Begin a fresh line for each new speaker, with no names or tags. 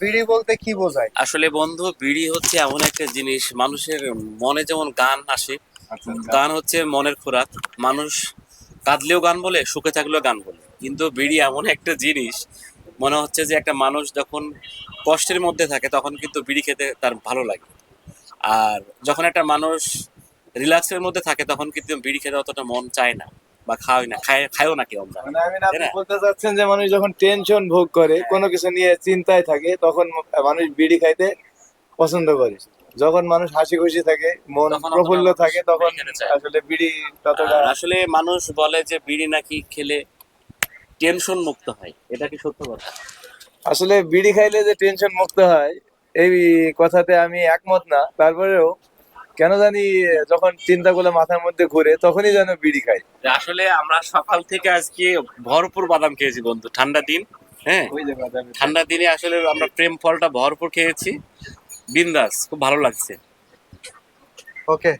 বিড়ি বলতে কি বোঝায়?
আসলে বন্ধু, বিড়ি হচ্ছে এমন একটা জিনিস, মানুষের মনে যেমন গান আসে,
আচ্ছা আচ্ছা।
গান হচ্ছে মনের খোরাক। মানুষ কাঁদলেও গান বলে, সুখে থাকলেও গান বলে। কিন্তু বিড়ি এমন একটা জিনিস, মনে হচ্ছে যে একটা মানুষ যখন কষ্টের মধ্যে থাকে তখন কিন্তু বিড়ি খেতে তার ভালো লাগে। আর যখন একটা মানুষ রিল্যাক্সের মধ্যে থাকে তখন কিন্তু বিড়ি খেতে অতটা মন চায় না, বা খাওয়াই না, খায়ও না কেউ আমরা,
মানে
তাই
আপনি
না?
বলতে চাচ্ছেন যে মানুষ যখন টেনশন ভোগ করে, কোনো কিছু নিয়ে চিন্তায় থাকে, তখন মানুষ বিড়ি খাইতে পছন্দ করে। যখন মানুষ হাসি খুশি থাকে, মন
তখন অতটা
প্রফুল্ল
মানুষ
থাকে,
বিড়ি
তখন
খেতে চায় না।
আসলে বিড়ি ততটা।
আসলে মানুষ বলে যে বিড়ি নাকি খেলে টেনশন মুক্ত হয়, এটা কি সত্য কথা?
আসলে বিড়ি খাইলে যে টেনশন মুক্ত হয়, এই কথাতে আমি একমত না। তারপরেও কেন জানি যখন চিন্তাগুলো মাথার মধ্যে ঘুরে, তখনই যেন বিড়ি খাই।
আসলে আমরা সকাল থেকে আজকে ভরপুর বাদাম খেয়েছি বন্ধু, ঠান্ডা দিন। হ্যাঁ,
ওই যে বাজারে।
ঠান্ডা দিনে আসলে আমরা প্রেম ফলটা ভরপুর খেয়েছি। বিন্দাস, খুব ভালো লাগছে।
ওকে।